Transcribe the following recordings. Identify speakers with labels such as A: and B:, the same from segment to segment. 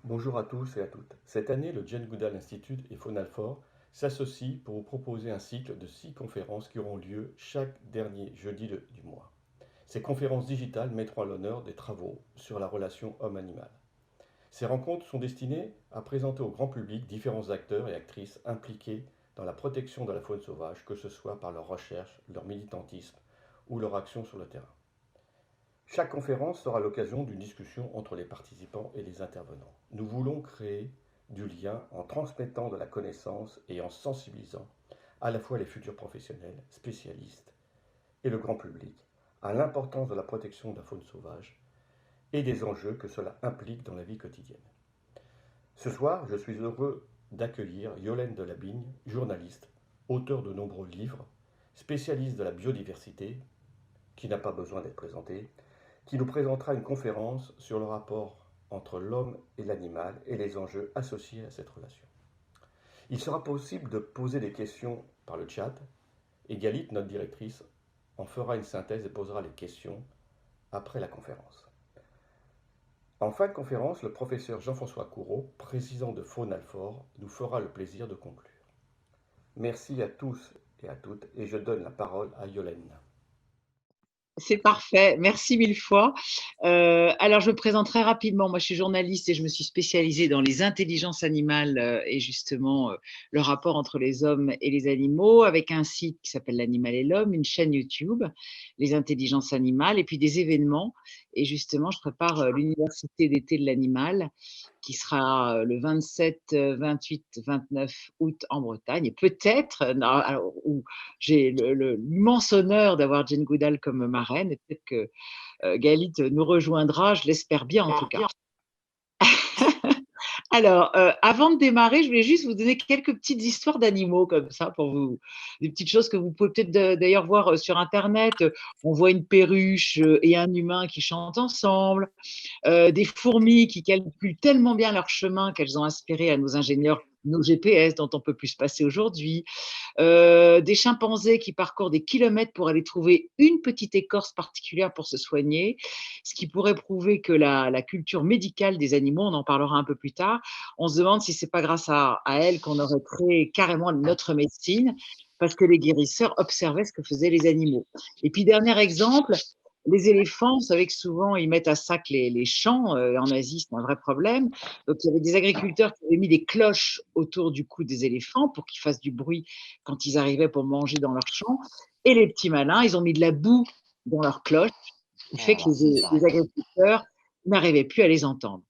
A: Bonjour à tous et à toutes. Cette année, le Jane Goodall Institute et Fonalfort s'associent pour vous proposer un cycle de 6 conférences qui auront lieu chaque dernier jeudi du mois. Ces conférences digitales mettront à l'honneur des travaux sur la relation homme-animal. Ces rencontres sont destinées à présenter au grand public différents acteurs et actrices impliqués dans la protection de la faune sauvage, que ce soit par leur recherche, leur militantisme ou leur action sur le terrain. Chaque conférence sera l'occasion d'une discussion entre les participants et les intervenants. Nous voulons créer du lien en transmettant de la connaissance et en sensibilisant à la fois les futurs professionnels, spécialistes et le grand public à l'importance de la protection de la faune sauvage et des enjeux que cela implique dans la vie quotidienne. Ce soir, je suis heureux d'accueillir Yolène Delabigne, journaliste, auteur de nombreux livres, spécialiste de la biodiversité, qui n'a pas besoin d'être présentée, qui nous présentera une conférence sur le rapport entre l'homme et l'animal et les enjeux associés à cette relation. Il sera possible de poser des questions par le chat et Galit, notre directrice, en fera une synthèse et posera les questions après la conférence. En fin de conférence, le professeur Jean-François Couraud, président de Fonalfort, nous fera le plaisir de conclure. Merci à tous et à toutes et je donne la parole à Yolène.
B: C'est parfait, merci mille fois. Alors, je me présente très rapidement. Moi, je suis journaliste et je me suis spécialisée dans les intelligences animales et justement le rapport entre les hommes et les animaux, avec un site qui s'appelle L'Animal et l'Homme, une chaîne YouTube, les intelligences animales, et puis des événements. Et justement, je prépare l'université d'été de l'animal qui sera le 27, 28, 29 août en Bretagne. Et peut-être, où j'ai l'immense honneur d'avoir Jane Goodall comme marraine, et peut-être que Galit nous rejoindra, je l'espère bien en tout cas. Alors, avant de démarrer, je voulais juste vous donner quelques petites histoires d'animaux comme ça, pour vous, des petites choses que vous pouvez peut-être d'ailleurs voir sur Internet. On voit une perruche et un humain qui chantent ensemble, des fourmis qui calculent tellement bien leur chemin qu'elles ont inspiré à nos ingénieurs nos GPS dont on peut plus se passer aujourd'hui, des chimpanzés qui parcourent des kilomètres pour aller trouver une petite écorce particulière pour se soigner, ce qui pourrait prouver que la culture médicale des animaux, on en parlera un peu plus tard, on se demande si c'est pas grâce à elle qu'on aurait créé carrément notre médecine, parce que les guérisseurs observaient ce que faisaient les animaux. Et puis, dernier exemple, les éléphants, vous savez que souvent, ils mettent à sac les champs. En Asie, c'est un vrai problème. Donc, il y avait des agriculteurs qui avaient mis des cloches autour du cou des éléphants pour qu'ils fassent du bruit quand ils arrivaient pour manger dans leur champ. Et les petits malins, ils ont mis de la boue dans leurs cloches, ce qui fait que les agriculteurs n'arrivaient plus à les entendre.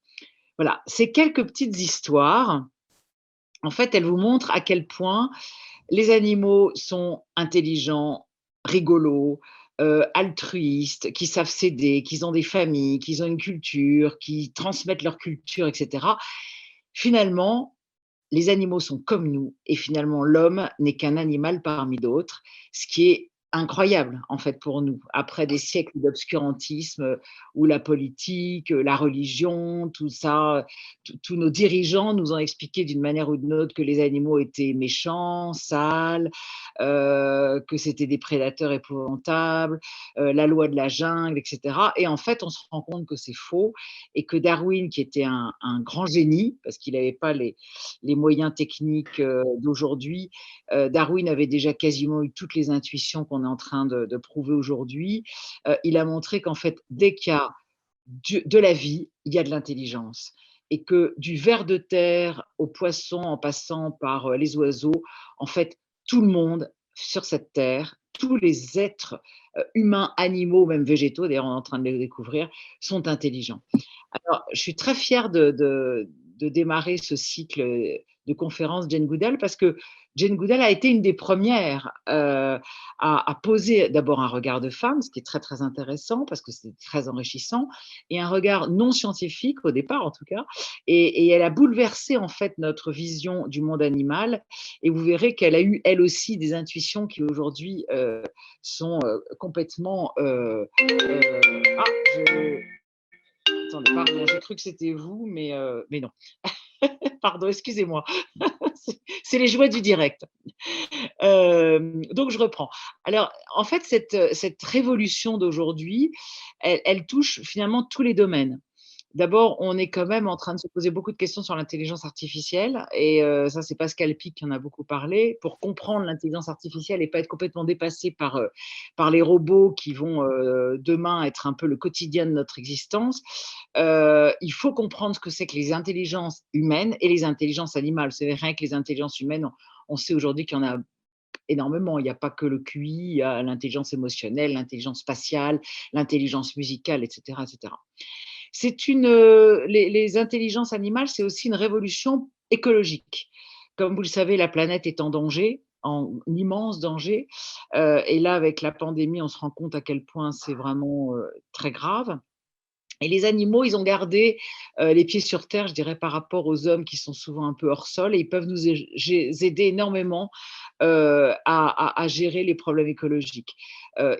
B: Voilà, ces quelques petites histoires, en fait, elles vous montrent à quel point les animaux sont intelligents, rigolos, altruistes, qui savent s'aider, qu'ils ont des familles, qu'ils ont une culture, qui transmettent leur culture, etc. Finalement, les animaux sont comme nous et finalement l'homme n'est qu'un animal parmi d'autres, ce qui est incroyable en fait pour nous. Après des siècles d'obscurantisme où la politique, la religion, tout ça, tous nos dirigeants nous ont expliqué d'une manière ou d'une autre que les animaux étaient méchants, sales, que c'était des prédateurs épouvantables, la loi de la jungle, etc. Et en fait, on se rend compte que c'est faux et que Darwin, qui était un grand génie, parce qu'il n'avait pas les moyens techniques d'aujourd'hui. Darwin avait déjà quasiment eu toutes les intuitions qu'on est en train de prouver aujourd'hui. Il a montré qu'en fait, dès qu'il y a de la vie, il y a de l'intelligence. Et que du ver de terre aux poissons, en passant par les oiseaux, en fait, tout le monde sur cette terre, tous les êtres humains, animaux, même végétaux, d'ailleurs on est en train de les découvrir, sont intelligents. Alors, je suis très fière de démarrer ce cycle de conférences Jane Goodall parce que Jane Goodall a été une des premières à poser d'abord un regard de femme, ce qui est très très intéressant parce que c'est très enrichissant, et un regard non scientifique au départ en tout cas, et elle a bouleversé en fait notre vision du monde animal, et vous verrez qu'elle a eu elle aussi des intuitions qui aujourd'hui sont complètement ah, attendez, pardon, j'ai cru que c'était vous, mais non. Pardon, excusez-moi. C'est les joies du direct. Donc, je reprends. Alors, en fait, cette révolution d'aujourd'hui, elle touche finalement tous les domaines. D'abord, on est quand même en train de se poser beaucoup de questions sur l'intelligence artificielle et ça, c'est Pascal Pic qui en a beaucoup parlé. Pour comprendre l'intelligence artificielle et pas être complètement dépassé par les robots qui vont, demain être un peu le quotidien de notre existence, il faut comprendre ce que c'est que les intelligences humaines et les intelligences animales. C'est rien que les intelligences humaines, on sait aujourd'hui qu'il y en a énormément. Il n'y a pas que le QI, il y a l'intelligence émotionnelle, l'intelligence spatiale, l'intelligence musicale, et cetera, et cetera. Les intelligences animales, c'est aussi une révolution écologique. Comme vous le savez, la planète est en danger, en immense danger. Et là, avec la pandémie, on se rend compte à quel point c'est vraiment très grave. Et les animaux, ils ont gardé les pieds sur terre, je dirais, par rapport aux hommes qui sont souvent un peu hors sol, et ils peuvent nous aider énormément à gérer les problèmes écologiques.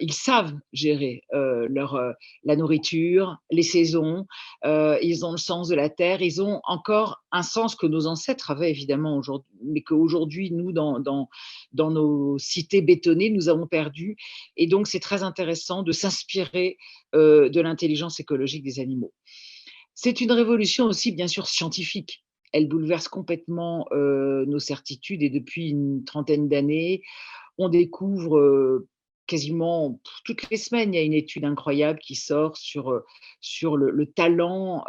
B: Ils savent gérer la nourriture, les saisons, ils ont le sens de la terre, ils ont encore un sens que nos ancêtres avaient évidemment aujourd'hui, mais qu'aujourd'hui, nous, dans nos cités bétonnées, nous avons perdu. Et donc, c'est très intéressant de s'inspirer de l'intelligence écologique des animaux. C'est une révolution aussi, bien sûr, scientifique. Elle bouleverse complètement nos certitudes et depuis une trentaine d'années, on découvre quasiment toutes les semaines, il y a une étude incroyable qui sort sur le talent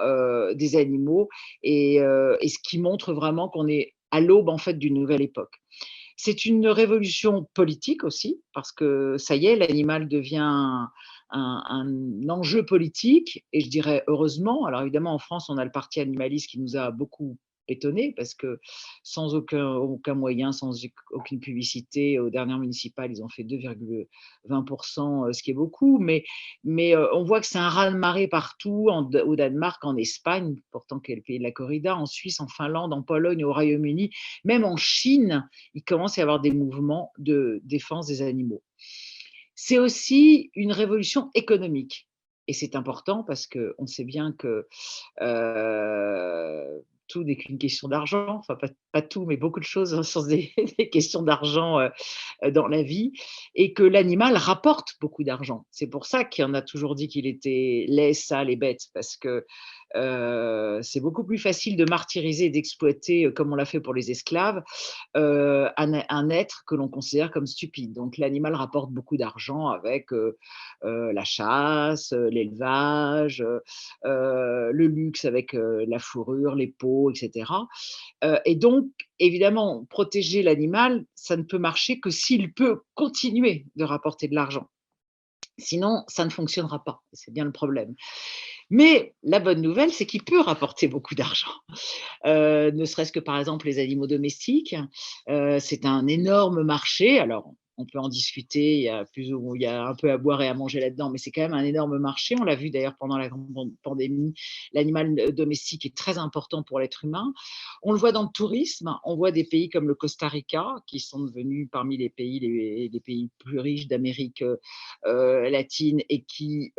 B: des animaux et ce qui montre vraiment qu'on est à l'aube en fait d'une nouvelle époque. C'est une révolution politique aussi, parce que ça y est, l'animal devient un enjeu politique, et je dirais heureusement. Alors évidemment, en France, on a le parti animaliste qui nous a beaucoup étonnés, parce que sans aucun moyen, sans aucune publicité, aux dernières municipales, ils ont fait 2,20%, ce qui est beaucoup, mais on voit que c'est un raz-de-marée partout, au Danemark, en Espagne, pourtant qui est le pays de la corrida, en Suisse, en Finlande, en Pologne, au Royaume-Uni, même en Chine, il commence à y avoir des mouvements de défense des animaux. C'est aussi une révolution économique. Et c'est important parce qu'on sait bien que tout n'est qu'une question d'argent. Enfin, pas tout, mais beaucoup de choses sont des questions d'argent dans la vie, et que l'animal rapporte beaucoup d'argent. C'est pour ça qu'on a toujours dit qu'il était laid, sale et bête, parce que c'est beaucoup plus facile de martyriser et d'exploiter, comme on l'a fait pour les esclaves, un être que l'on considère comme stupide. Donc l'animal rapporte beaucoup d'argent avec la chasse, l'élevage, le luxe avec la fourrure, les peaux, etc. Et donc, évidemment, protéger l'animal, ça ne peut marcher que s'il peut continuer de rapporter de l'argent. Sinon, ça ne fonctionnera pas. C'est bien le problème. Mais la bonne nouvelle, c'est qu'il peut rapporter beaucoup d'argent. Ne serait-ce que par exemple les animaux domestiques. C'est un énorme marché. Alors, on peut en discuter, il y a un peu à boire et à manger là-dedans, mais c'est quand même un énorme marché. On l'a vu d'ailleurs pendant la grande pandémie, l'animal domestique est très important pour l'être humain. On le voit dans le tourisme, on voit des pays comme le Costa Rica, qui sont devenus parmi les pays plus riches d'Amérique latine, et qui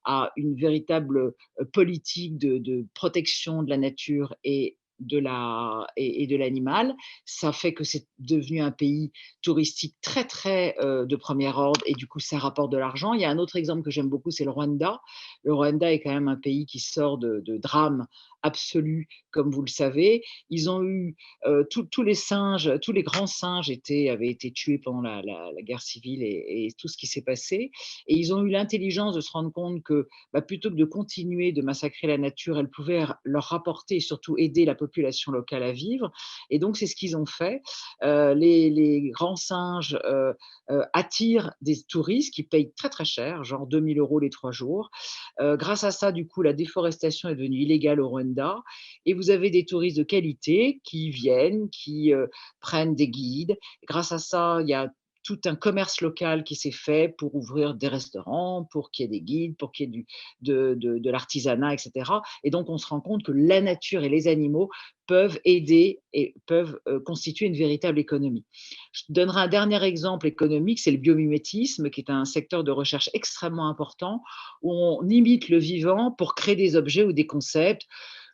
B: a une véritable politique de protection de la nature et de l'animal. Ça fait que c'est devenu un pays touristique très très de premier ordre, et du coup ça rapporte de l'argent. Il y a un autre exemple que j'aime beaucoup, c'est le Rwanda. Le Rwanda est quand même un pays qui sort de drames absolus, comme vous le savez. Ils ont eu tous les singes, tous les grands singes avaient été tués pendant la guerre civile, et tout ce qui s'est passé. Et ils ont eu l'intelligence de se rendre compte que plutôt que de continuer de massacrer la nature, elle pouvait leur rapporter et surtout aider la population locale à vivre. Et donc, c'est ce qu'ils ont fait. Les grands singes attirent des touristes qui payent très très cher, genre 2 000 € les 3 jours. Grâce à ça, du coup, la déforestation est devenue illégale au Rwanda, et vous avez des touristes de qualité qui viennent, qui prennent des guides. Grâce à ça, il y a tout un commerce local qui s'est fait pour ouvrir des restaurants, pour qu'il y ait des guides, pour qu'il y ait de l'artisanat, etc. Et donc, on se rend compte que la nature et les animaux peuvent aider et peuvent constituer une véritable économie. Je donnerai un dernier exemple économique, c'est le biomimétisme, qui est un secteur de recherche extrêmement important, où on imite le vivant pour créer des objets ou des concepts.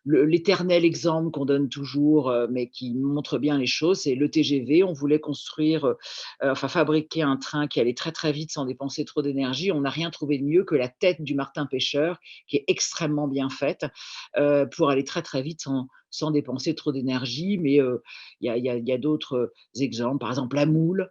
B: l'éternel exemple qu'on donne toujours, mais qui montre bien les choses, c'est le TGV. On voulait construire, enfin fabriquer un train qui allait très, très vite sans dépenser trop d'énergie. On n'a rien trouvé de mieux que la tête du martin pêcheur, qui est extrêmement bien faite, pour aller très, très vite sans dépenser trop d'énergie. Mais il y a d'autres exemples, par exemple la moule.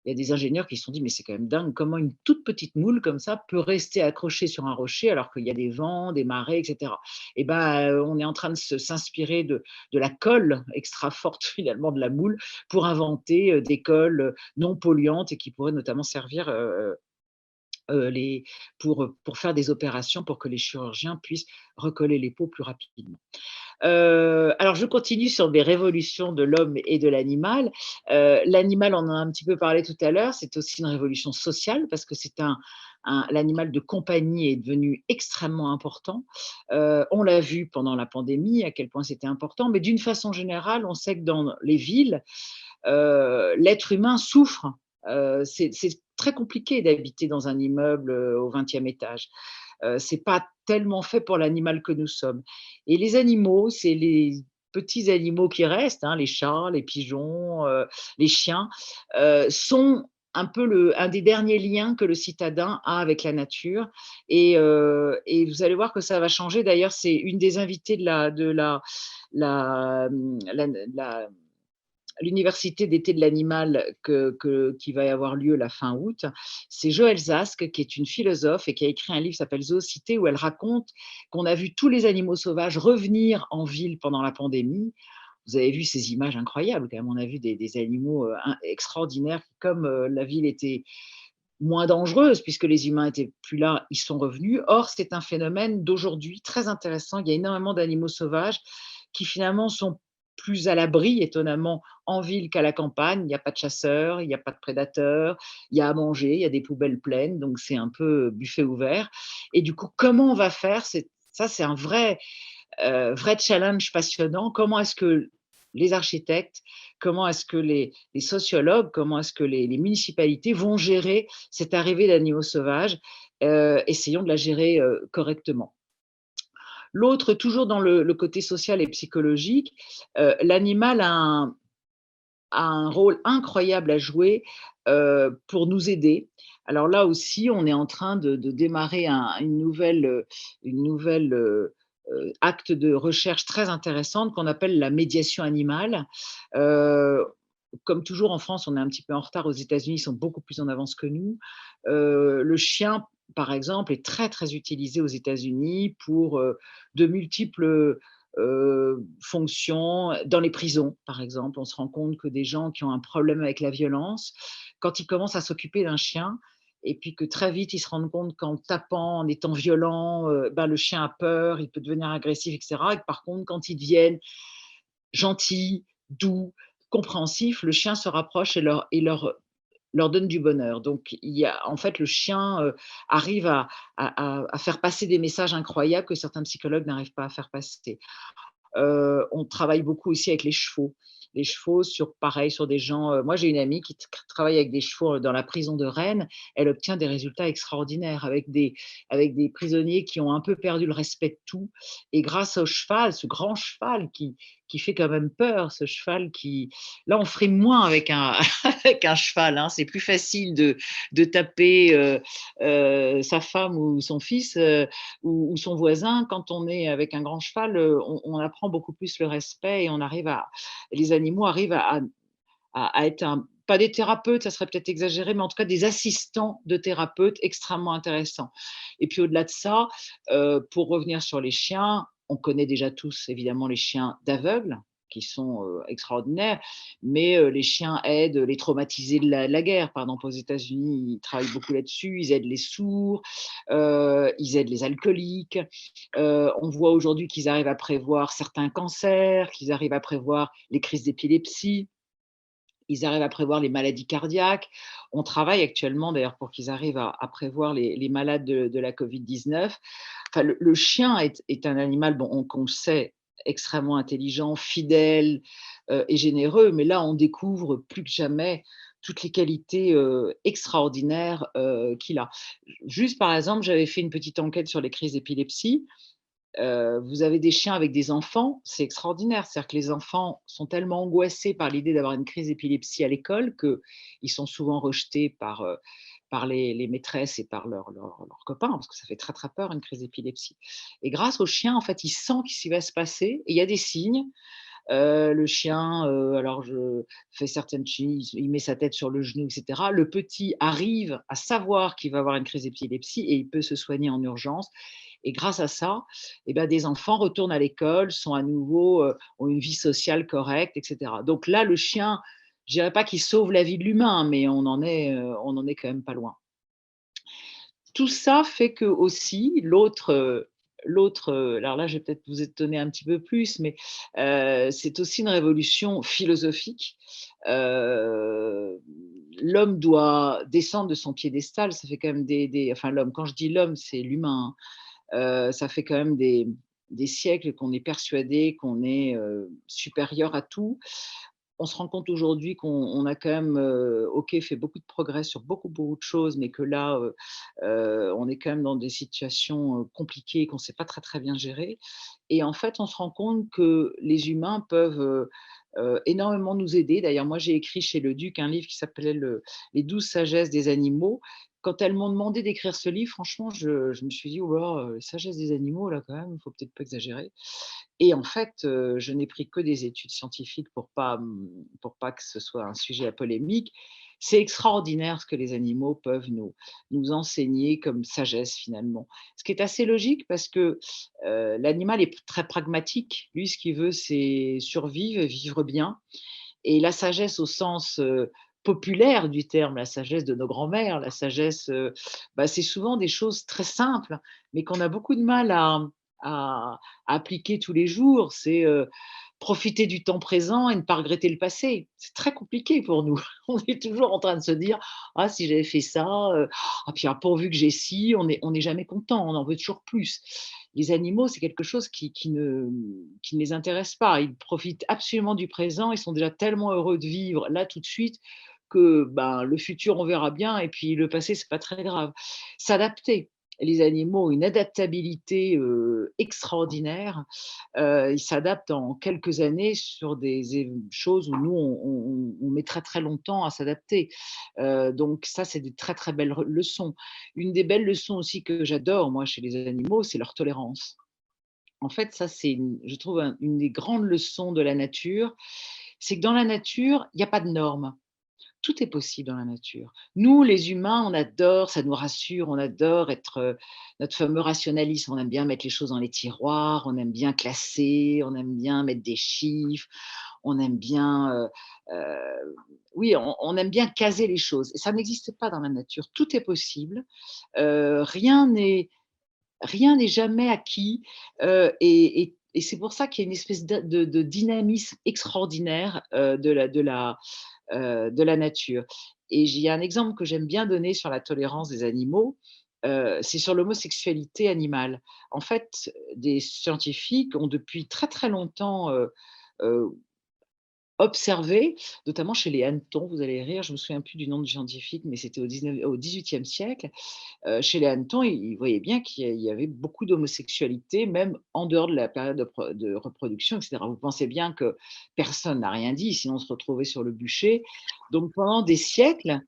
B: Il y a des ingénieurs qui se sont dit: «Mais c'est quand même dingue, comment une toute petite moule comme ça peut rester accrochée sur un rocher alors qu'il y a des vents, des marées et cetera?» Et ben, on est en train de s'inspirer de la colle extra forte finalement de la moule pour inventer, des colles, non polluantes et qui pourraient notamment servir, les pour faire des opérations pour que les chirurgiens puissent recoller les peaux plus rapidement. Alors je continue sur des révolutions de l'homme et de l'animal. L'animal, on en a un petit peu parlé tout à l'heure, c'est aussi une révolution sociale parce que c'est l'animal de compagnie est devenu extrêmement important. On l'a vu pendant la pandémie, à quel point c'était important, mais d'une façon générale, on sait que dans les villes, l'être humain souffre. C'est très compliqué d'habiter dans un immeuble, au 20e étage. C'est pas tellement fait pour l'animal que nous sommes. Et les animaux, c'est les petits animaux qui restent, hein, les chats, les pigeons, les chiens, sont un peu un des derniers liens que le citadin a avec la nature. Et vous allez voir que ça va changer. D'ailleurs, c'est une des invitées la, mmh, la l'université d'été de l'animal qui va avoir lieu la fin août, c'est Joëlle Zask, qui est une philosophe et qui a écrit un livre qui s'appelle Zoocité, où elle raconte qu'on a vu tous les animaux sauvages revenir en ville pendant la pandémie. Vous avez vu ces images incroyables quand même. On a vu des animaux extraordinaires. Comme la ville était moins dangereuse puisque les humains étaient plus là, ils sont revenus. Or, c'est un phénomène d'aujourd'hui très intéressant. Il y a énormément d'animaux sauvages qui finalement sont plus à l'abri, étonnamment, en ville qu'à la campagne. Il n'y a pas de chasseurs, il n'y a pas de prédateurs, il y a à manger, il y a des poubelles pleines, donc c'est un peu buffet ouvert. Et du coup, comment on va faire? Ça, c'est un vrai challenge passionnant. Comment est-ce que les architectes, comment est-ce que les sociologues, comment est-ce que les municipalités vont gérer cette arrivée d'animaux sauvages? Essayons de la gérer correctement. L'autre, toujours dans le côté social et psychologique, l'animal a un rôle incroyable à jouer pour nous aider. Alors là aussi, on est en train de démarrer une nouvelle acte de recherche très intéressante qu'on appelle la médiation animale. Euh, Comme toujours en France, on est un petit peu en retard. Aux États-Unis, ils sont beaucoup plus en avance que nous. Le chien, par exemple, est très très utilisé aux États-Unis pour de multiples fonctions. Dans les prisons, par exemple, on se rend compte que des gens qui ont un problème avec la violence, quand ils commencent à s'occuper d'un chien, et puis que très vite, ils se rendent compte qu'en tapant, en étant violent, ben, le chien a peur, il peut devenir agressif, etc. Et que par contre, quand ils deviennent gentils, doux, compréhensifs, le chien se rapproche et leur donne du bonheur. Donc, en fait, le chien arrive à faire passer des messages incroyables que certains psychologues n'arrivent pas à faire passer. On travaille beaucoup aussi avec les chevaux. Les chevaux pareil, sur des gens, moi j'ai une amie qui travaille avec des chevaux dans la prison de Rennes. Elle obtient des résultats extraordinaires avec des prisonniers qui ont un peu perdu le respect de tout, et grâce au cheval, ce grand cheval qui fait quand même peur, ce cheval qui là on frime moins avec un avec un cheval, hein. C'est plus facile de taper, sa femme ou son fils, ou son voisin. Quand on est avec un grand cheval, on apprend beaucoup plus le respect, et les animaux arrivent à être pas des thérapeutes, ça serait peut-être exagéré, mais en tout cas des assistants de thérapeutes extrêmement intéressants. Et puis au-delà de ça, pour revenir sur les chiens, on connaît déjà tous évidemment les chiens d'aveugles qui sont extraordinaires, mais les chiens aident les traumatisés de la guerre. Par exemple, aux États-Unis, ils travaillent beaucoup là-dessus, ils aident les sourds, ils aident les alcooliques. On voit aujourd'hui qu'ils arrivent à prévoir certains cancers, qu'ils arrivent à prévoir les crises d'épilepsie. Ils arrivent à prévoir les maladies cardiaques. On travaille actuellement d'ailleurs pour qu'ils arrivent à prévoir les malades de la Covid-19. Enfin, le chien est un animal, bon, qu'on sait extrêmement intelligent, fidèle et généreux, mais là, on découvre plus que jamais toutes les qualités extraordinaires qu'il a. Juste par exemple, j'avais fait une petite enquête sur les crises d'épilepsie. vous avez des chiens avec des enfants, c'est extraordinaire. C'est-à-dire que les enfants sont tellement angoissés par l'idée d'avoir une crise d'épilepsie à l'école qu'ils sont souvent rejetés par les maîtresses et par leurs copains, parce que ça fait très, très peur une crise d'épilepsie. Et grâce au chien, en fait, il sent ce qui va se passer et il y a des signes. Le chien, alors je fais certaines choses, il met sa tête sur le genou et cetera. Le petit arrive à savoir qu'il va avoir une crise d'épilepsie et il peut se soigner en urgence et grâce à ça, et bah, des enfants retournent à l'école, sont à nouveau, ont une vie sociale correcte et cetera. Donc là, le chien, je dirais pas qu'il sauve la vie de l'humain, mais on en est quand même pas loin. Tout ça fait que aussi alors là, je vais peut-être vous étonner un petit peu plus, mais c'est aussi une révolution philosophique. Heu, L'homme doit descendre de son piédestal. Ça fait quand même des enfin l'homme, quand je dis l'homme, c'est l'humain, hein. Ça fait quand même des siècles qu'on est persuadé qu'on est, supérieur à tout. On se rend compte aujourd'hui qu'on a quand même, OK, fait beaucoup de progrès sur beaucoup, beaucoup de choses, mais que là, on est quand même dans des situations, compliquées qu'on ne sait pas très, très bien gérer et en fait, on se rend compte que les humains peuvent, énormément nous aider. D'ailleurs, moi, j'ai écrit chez Le Duc un livre qui s'appelait «Les 12 sagesses des animaux». Quand elles m'ont demandé d'écrire ce livre, franchement, je me suis dit: «Oh là, sagesse des animaux, là, quand même, il faut peut-être pas exagérer». Et en fait, je n'ai pris que des études scientifiques pour pas que ce soit un sujet à polémique. C'est extraordinaire ce que les animaux peuvent nous enseigner comme sagesse finalement. Ce qui est assez logique parce que, l'animal est très pragmatique. Lui, ce qu'il veut, c'est survivre et vivre bien et la sagesse au sens, populaire du terme, la sagesse de nos grands-mères, la sagesse, bah, c'est souvent des choses très simples, mais qu'on a beaucoup de mal à appliquer tous les jours. C'est, profiter du temps présent et ne pas regretter le passé. C'est très compliqué pour nous. On est toujours en train de se dire: «Ah si j'avais fait ça, ah puis alors pourvu que j'ai ci», on est jamais content, on en veut toujours plus. Les animaux, c'est quelque chose qui ne les intéresse pas. Ils profitent absolument du présent, ils sont déjà tellement heureux de vivre là tout de suite que, ben, le futur on verra bien et puis le passé c'est pas très grave. S'adapter. Les animaux ont une adaptabilité, extraordinaire. Ils s'adaptent en quelques années sur des choses où nous on met très, très longtemps à s'adapter. Donc ça, c'est des très, très belles leçons. Une des belles leçons aussi que j'adore moi chez les animaux, c'est leur tolérance. En fait, ça c'est je trouve une des grandes leçons de la nature, c'est que dans la nature, il y a pas de normes. Tout est possible dans la nature. Nous, les humains, on adore, ça nous rassure, on adore être, notre fameux rationalisme. On aime bien mettre les choses dans les tiroirs, on aime bien classer, on aime bien mettre des chiffres, on aime bien, oui, on aime bien caser les choses et ça n'existe pas dans la nature. Tout est possible, rien n'est jamais acquis, et c'est pour ça qu'il y a une espèce de dynamisme extraordinaire, de la nature. Et il y a un exemple que j'aime bien donner sur la tolérance des animaux, c'est sur l'homosexualité animale. En fait, des scientifiques ont depuis très, très longtemps, heu, observé, notamment chez les hannetons, vous allez rire, je me souviens plus du nom du scientifique, mais c'était au XVIIIe siècle. Chez les hannetons, ils voyaient bien qu'il y avait beaucoup d'homosexualité, même en dehors de la période de reproduction et cetera. Vous pensez bien que personne n'a rien dit, sinon on se retrouvait sur le bûcher. Donc pendant des siècles,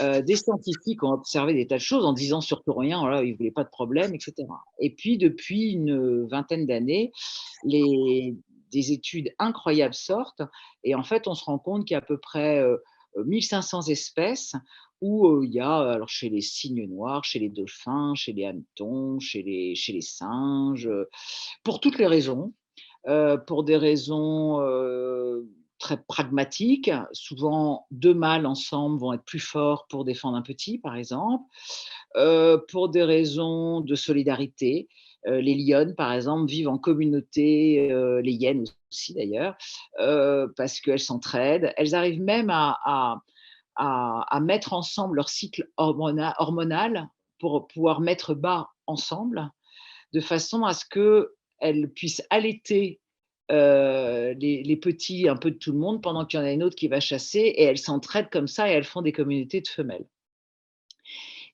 B: des scientifiques ont observé des tas de choses en disant surtout rien, voilà, ils ne voulaient pas de problème et cetera. Et puis depuis une vingtaine d'années, les des études incroyables sortent et en fait, on se rend compte qu'il y a à peu près, 1 500 espèces où, il y a, alors chez les cygnes noirs, chez les dauphins, chez les hannetons, chez les singes, pour toutes les raisons, pour des raisons, très pragmatiques. Souvent 2 mâles ensemble vont être plus forts pour défendre un petit, par exemple. Pour des raisons de solidarité. Les lionnes, par exemple, vivent en communauté, les hyènes aussi d'ailleurs, parce qu'elles s'entraident. Elles arrivent même à mettre ensemble leur cycle hormonal pour pouvoir mettre bas ensemble, de façon à ce qu'elles puissent allaiter, les petits un peu de tout le monde pendant qu'il y en a une autre qui va chasser et elles s'entraident comme ça et elles font des communautés de femelles.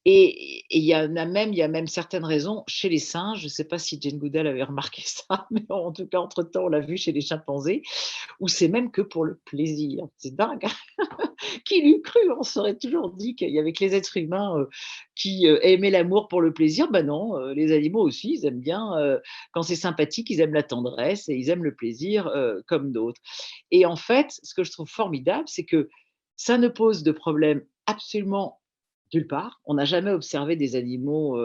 B: il y a même certaines raisons chez les singes, je ne sais pas si Jane Goodall avait remarqué ça, mais en tout cas, entre-temps, on l'a vu chez les chimpanzés, où c'est même que pour le plaisir. C'est dingue, hein. Qui l'eût cru? On s'aurait toujours dit qu'il y avait que les êtres humains qui aimaient l'amour pour le plaisir. Ben non, les animaux aussi, ils aiment bien, quand c'est sympathique, ils aiment la tendresse et ils aiment le plaisir comme d'autres. Et en fait, ce que je trouve formidable, c'est que ça ne pose de problème absolument nulle part. On n'a jamais observé des animaux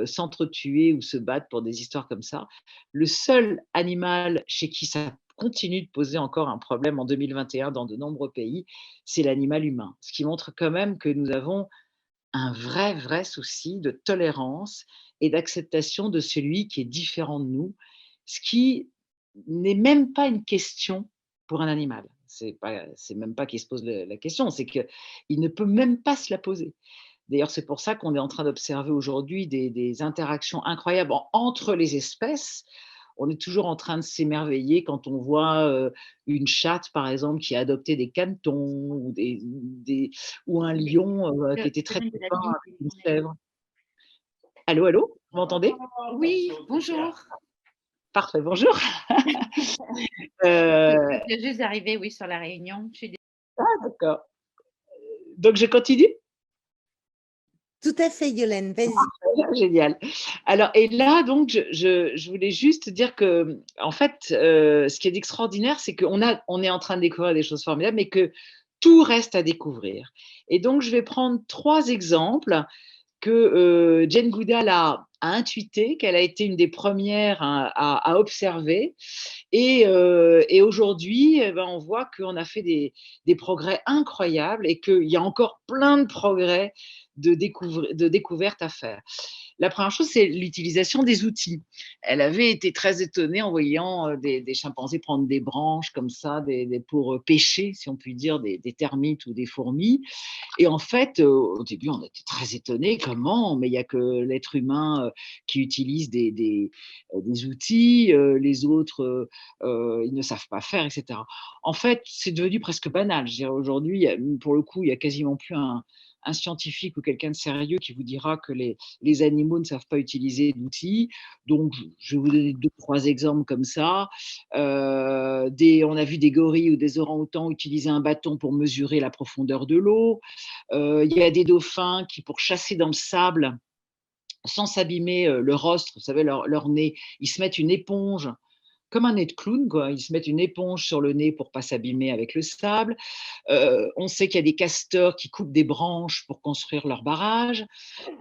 B: s'entretuer ou se battre pour des histoires comme ça. Le seul animal chez qui ça continue de poser encore un problème en 2021 dans de nombreux pays, c'est l'animal humain. Ce qui montre quand même que nous avons un vrai, vrai souci de tolérance et d'acceptation de celui qui est différent de nous, ce qui n'est même pas une question pour un animal. C'est même pas qu'il se pose la question, c'est qu'il ne peut même pas se la poser. D'ailleurs, c'est pour ça qu'on est en train d'observer aujourd'hui des interactions incroyables entre les espèces. On est toujours en train de s'émerveiller quand on voit une chatte, par exemple, qui a adopté des canetons ou un lion qui était très copain avec une chèvre. Allô, allô, vous m'entendez?
C: Oui, bonjour.
B: Parfait, bonjour.
C: Je viens juste d'arriver, oui, sur la réunion.
B: D'accord. Donc, je continue?
D: Tout à fait, Yolène, vas-y.
B: Génial. Alors, et là, donc, je voulais juste dire que, en fait, ce qui est extraordinaire, c'est qu'on est en train de découvrir des choses formidables, mais que tout reste à découvrir. Et donc, je vais prendre 3 exemples que Jane Goodall a intuité, qu'elle a été une des premières à observer. Et aujourd'hui, eh ben, on voit qu'on a fait des progrès incroyables et qu'il y a encore plein de progrès de découverte à faire. La première chose, c'est l'utilisation des outils. Elle avait été très étonnée en voyant des chimpanzés prendre des branches comme ça pour pêcher, si on peut dire, des termites ou des fourmis. Et en fait, au début, on était très étonnés. Comment? Mais il n'y a que l'être humain qui utilise des outils, les autres, ils ne savent pas faire, etc. En fait, c'est devenu presque banal. Je dirais aujourd'hui, pour le coup, il n'y a quasiment plus un scientifique ou quelqu'un de sérieux qui vous dira que les animaux ne savent pas utiliser d'outils. Donc, je vais vous donner 2-3 exemples comme ça. On a vu des gorilles ou des orang-outans utiliser un bâton pour mesurer la profondeur de l'eau. Il y a des dauphins qui, pour chasser dans le sable, sans s'abîmer le rostre, vous savez, leur nez, ils se mettent une éponge comme un nez de clown, quoi. Ils se mettent une éponge sur le nez pour pas s'abîmer avec le sable. On sait qu'il y a des castors qui coupent des branches pour construire leur barrage.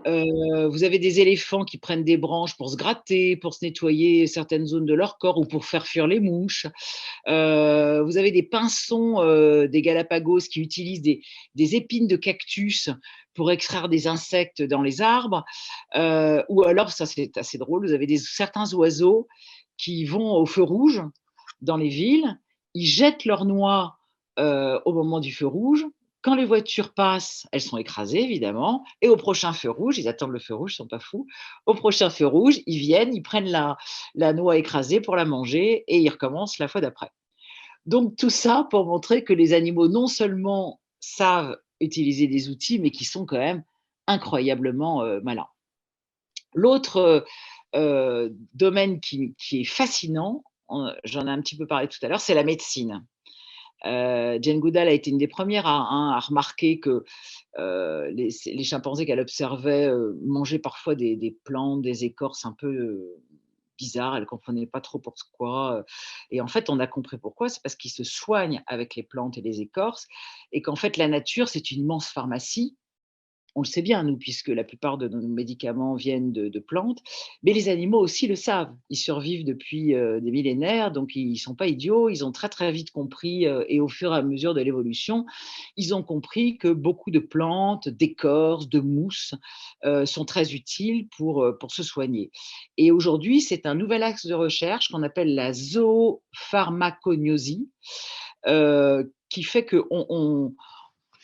B: Vous avez des éléphants qui prennent des branches pour se gratter, pour se nettoyer certaines zones de leur corps ou pour faire fuir les mouches. Vous avez des pinsons des Galapagos qui utilisent des épines de cactus pour extraire des insectes dans les arbres. Ou alors, ça c'est assez drôle, vous avez certains oiseaux qui vont au feu rouge dans les villes, ils jettent leurs noix au moment du feu rouge. Quand les voitures passent, elles sont écrasées, évidemment. Et au prochain feu rouge, ils attendent le feu rouge, ils ne sont pas fous. Au prochain feu rouge, ils viennent, ils prennent la noix écrasée pour la manger et ils recommencent la fois d'après. Donc, tout ça pour montrer que les animaux, non seulement savent utiliser des outils, mais qui sont quand même incroyablement malins. L'autre domaine qui est fascinant, j'en ai un petit peu parlé tout à l'heure, c'est la médecine. Jane Goodall a été une des premières à remarquer que les chimpanzés qu'elle observait mangeaient parfois des plantes, des écorces un peu bizarres. Elle ne comprenait pas trop pourquoi. Et en fait, on a compris pourquoi. C'est parce qu'ils se soignent avec les plantes et les écorces. Et qu'en fait, la nature, c'est une immense pharmacie. On le sait bien, nous, puisque la plupart de nos médicaments viennent de plantes, mais les animaux aussi le savent. Ils survivent depuis des millénaires, donc ils ne sont pas idiots. Ils ont très, très vite compris, et au fur et à mesure de l'évolution, ils ont compris que beaucoup de plantes, d'écorces, de mousses sont très utiles pour se soigner. Et aujourd'hui, c'est un nouvel axe de recherche qu'on appelle la zoopharmacognosie, qui fait qu'on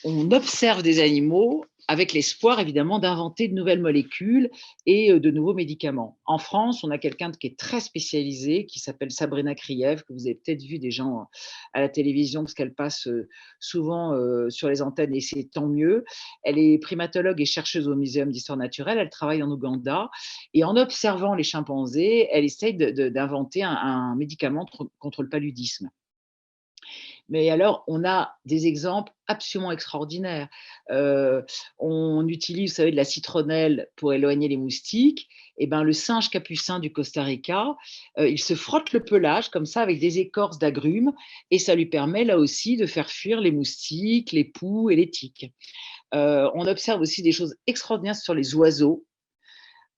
B: on observe des animaux avec l'espoir évidemment d'inventer de nouvelles molécules et de nouveaux médicaments. En France, on a quelqu'un qui est très spécialisé, qui s'appelle Sabrina Krief, que vous avez peut-être vu des gens à la télévision parce qu'elle passe souvent sur les antennes et c'est tant mieux. Elle est primatologue et chercheuse au Muséum d'histoire naturelle, elle travaille en Ouganda et en observant les chimpanzés, elle essaye d'inventer un médicament contre le paludisme. Mais alors, on a des exemples absolument extraordinaires. On utilise, vous savez, de la citronnelle pour éloigner les moustiques. Et ben, le singe capucin du Costa Rica, il se frotte le pelage comme ça avec des écorces d'agrumes et ça lui permet là aussi de faire fuir les moustiques, les poux et les tiques. On observe aussi des choses extraordinaires sur les oiseaux.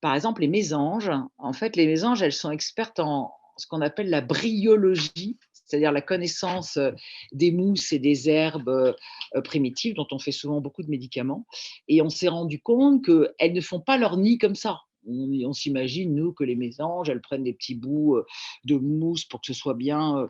B: Par exemple, les mésanges. En fait, les mésanges, elles sont expertes en ce qu'on appelle la bryologie, c'est-à-dire la connaissance des mousses et des herbes primitives, dont on fait souvent beaucoup de médicaments. Et on s'est rendu compte qu'elles ne font pas leur nid comme ça. On s'imagine, nous, que les mésanges, elles prennent des petits bouts de mousse pour que ce soit bien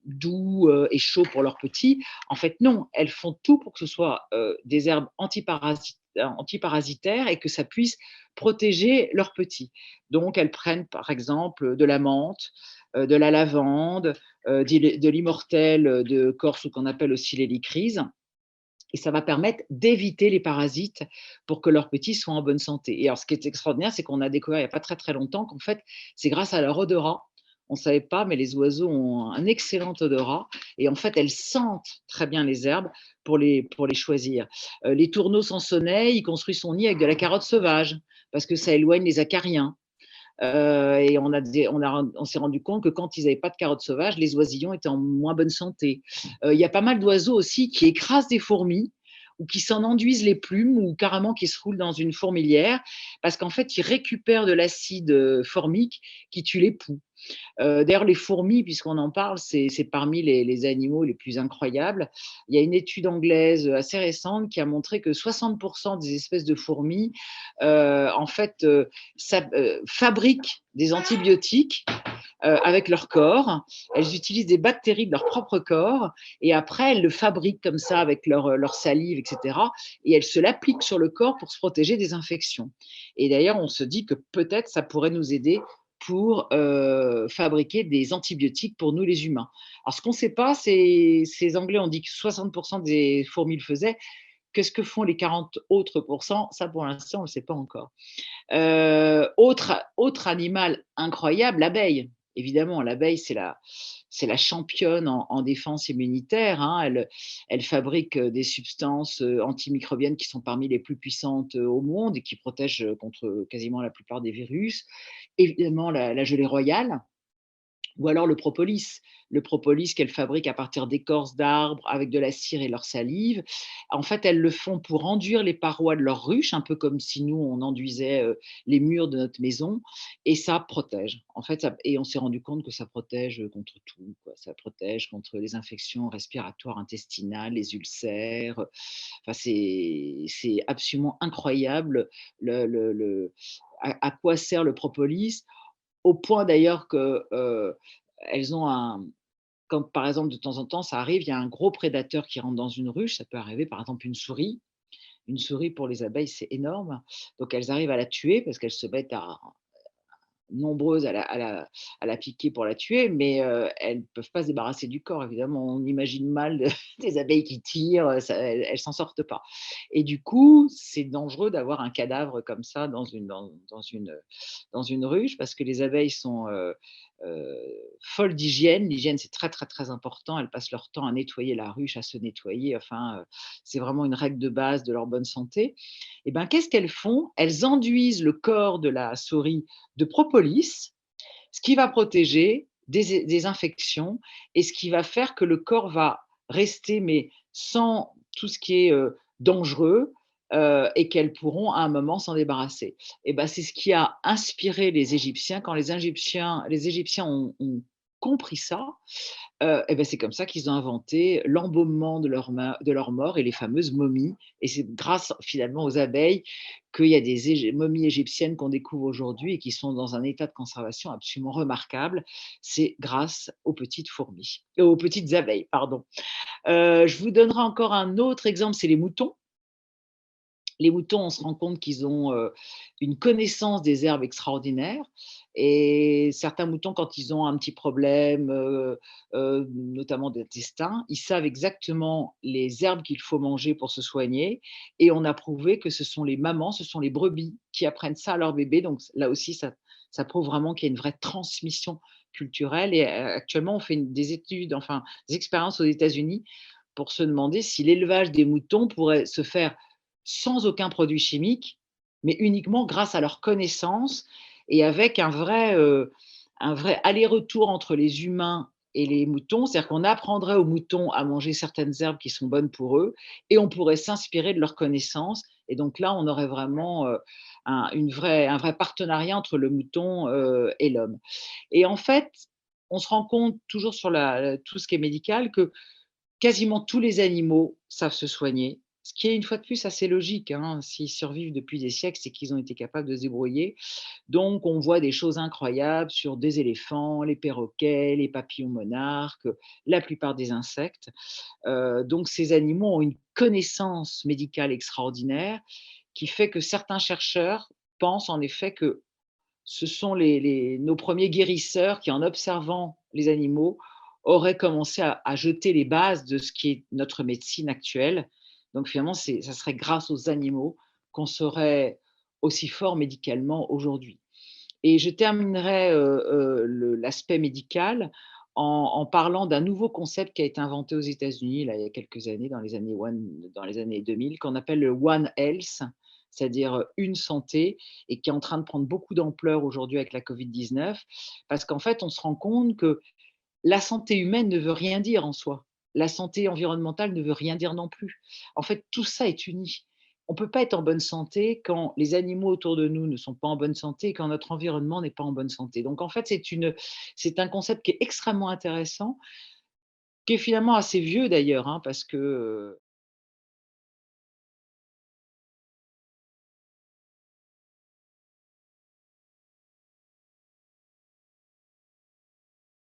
B: doux et chaud pour leurs petits. En fait, non, elles font tout pour que ce soit des herbes antiparasitaires et que ça puisse protéger leurs petits. Donc, elles prennent par exemple de la menthe, de la lavande, de l'immortelle de Corse ou qu'on appelle aussi l'hélicryse. Et ça va permettre d'éviter les parasites pour que leurs petits soient en bonne santé. Et alors, ce qui est extraordinaire, c'est qu'on a découvert il n'y a pas très très longtemps qu'en fait, c'est grâce à leur odorat. On ne savait pas, mais les oiseaux ont un excellent odorat. Et en fait, elles sentent très bien les herbes pour les choisir. Les tourneaux sansonnets, ils construisent son nid avec de la carotte sauvage parce que ça éloigne les acariens. Et on s'est rendu compte que quand ils n'avaient pas de carottes sauvages, les oisillons étaient en moins bonne santé. Il y a pas mal d'oiseaux aussi qui écrasent des fourmis ou qui s'en enduisent les plumes ou carrément qui se roulent dans une fourmilière parce qu'en fait, ils récupèrent de l'acide formique qui tue les poux. D'ailleurs, les fourmis, puisqu'on en parle, c'est parmi les animaux les plus incroyables. Il y a une étude anglaise assez récente qui a montré que 60% des espèces de fourmis, en fait, fabriquent des antibiotiques avec leur corps. Elles utilisent des bactéries de leur propre corps et après, elles le fabriquent comme ça avec leur salive, etc. Et elles se l'appliquent sur le corps pour se protéger des infections. Et d'ailleurs, on se dit que peut-être ça pourrait nous aider pour fabriquer des antibiotiques pour nous les humains. Alors ce qu'on ne sait pas, ces Anglais ont dit que 60% des fourmis le faisaient. Qu'est-ce que font les 40 autres pourcents? Ça, pour l'instant, on ne le sait pas encore. Autre animal incroyable, l'abeille. Évidemment, l'abeille, c'est la championne en défense immunitaire. Hein. Elle fabrique des substances antimicrobiennes qui sont parmi les plus puissantes au monde et qui protègent contre quasiment la plupart des virus. Évidemment, la gelée royale. Ou alors le propolis qu'elles fabriquent à partir d'écorces d'arbres avec de la cire et leur salive. En fait, elles le font pour enduire les parois de leur ruche, un peu comme si nous, on enduisait les murs de notre maison, et ça protège. En fait, et on s'est rendu compte que ça protège contre tout, quoi. Ça protège contre les infections respiratoires intestinales, les ulcères. Enfin, c'est absolument incroyable à quoi sert le propolis, au point d'ailleurs que elles ont quand par exemple de temps en temps ça arrive, il y a un gros prédateur qui rentre dans une ruche, ça peut arriver par exemple une souris. Une souris pour les abeilles, c'est énorme. Donc elles arrivent à la tuer parce qu'elles se mettent nombreuses à la piquer pour la tuer, mais elles ne peuvent pas se débarrasser du corps, évidemment. On imagine mal des abeilles qui tirent, elles ne s'en sortent pas. Et du coup, c'est dangereux d'avoir un cadavre comme ça dans une ruche parce que les abeilles sont folles d'hygiène. L'hygiène, c'est très, très, très important. Elles passent leur temps à nettoyer la ruche, à se nettoyer. Enfin, c'est vraiment une règle de base de leur bonne santé. Et ben, qu'est-ce qu'elles font? Elles enduisent le corps de la souris de propolis, ce qui va protéger des infections et ce qui va faire que le corps va rester, mais sans tout ce qui est dangereux, et qu'elles pourront à un moment s'en débarrasser. Et ben, c'est ce qui a inspiré les Égyptiens. Quand les Égyptiens ont compris ça, et ben, c'est comme ça qu'ils ont inventé l'embaumement de leur mort et les fameuses momies. Et c'est grâce finalement aux abeilles qu'il y a des momies égyptiennes qu'on découvre aujourd'hui et qui sont dans un état de conservation absolument remarquable. C'est grâce aux petites fourmis, aux petites abeilles, pardon. Je vous donnerai encore un autre exemple, c'est les moutons. Les moutons, on se rend compte qu'ils ont une connaissance des herbes extraordinaire. Et certains moutons, quand ils ont un petit problème, notamment d'intestin, ils savent exactement les herbes qu'il faut manger pour se soigner. Et on a prouvé que ce sont les mamans, ce sont les brebis qui apprennent ça à leurs bébés. Donc là aussi, ça prouve vraiment qu'il y a une vraie transmission culturelle. Et actuellement, on fait des études, enfin des expériences aux États-Unis pour se demander si l'élevage des moutons pourrait se faire sans aucun produit chimique, mais uniquement grâce à leur connaissance et avec un vrai aller-retour entre les humains et les moutons. C'est-à-dire qu'on apprendrait aux moutons à manger certaines herbes qui sont bonnes pour eux et on pourrait s'inspirer de leurs connaissances. Et donc là, on aurait vraiment un vrai partenariat entre le mouton et l'homme. Et en fait, on se rend compte, toujours sur tout ce qui est médical, que quasiment tous les animaux savent se soigner, ce qui est une fois de plus assez logique, hein. S'ils survivent depuis des siècles, c'est qu'ils ont été capables de se débrouiller. Donc on voit des choses incroyables sur des éléphants, les perroquets, les papillons monarques, la plupart des insectes. Donc ces animaux ont une connaissance médicale extraordinaire qui fait que certains chercheurs pensent en effet que ce sont nos premiers guérisseurs qui, en observant les animaux, auraient commencé à jeter les bases de ce qui est notre médecine actuelle. Donc finalement, ça serait grâce aux animaux qu'on serait aussi fort médicalement aujourd'hui. Et je terminerai l'aspect médical en parlant d'un nouveau concept qui a été inventé aux États-Unis là, il y a quelques années, dans les années 2000, qu'on appelle le One Health, c'est-à-dire une santé, et qui est en train de prendre beaucoup d'ampleur aujourd'hui avec la Covid-19, parce qu'en fait, on se rend compte que la santé humaine ne veut rien dire en soi. La santé environnementale ne veut rien dire non plus. En fait, tout ça est uni. On ne peut pas être en bonne santé quand les animaux autour de nous ne sont pas en bonne santé et quand notre environnement n'est pas en bonne santé. Donc en fait, c'est un concept qui est extrêmement intéressant, qui est finalement assez vieux d'ailleurs, hein, parce que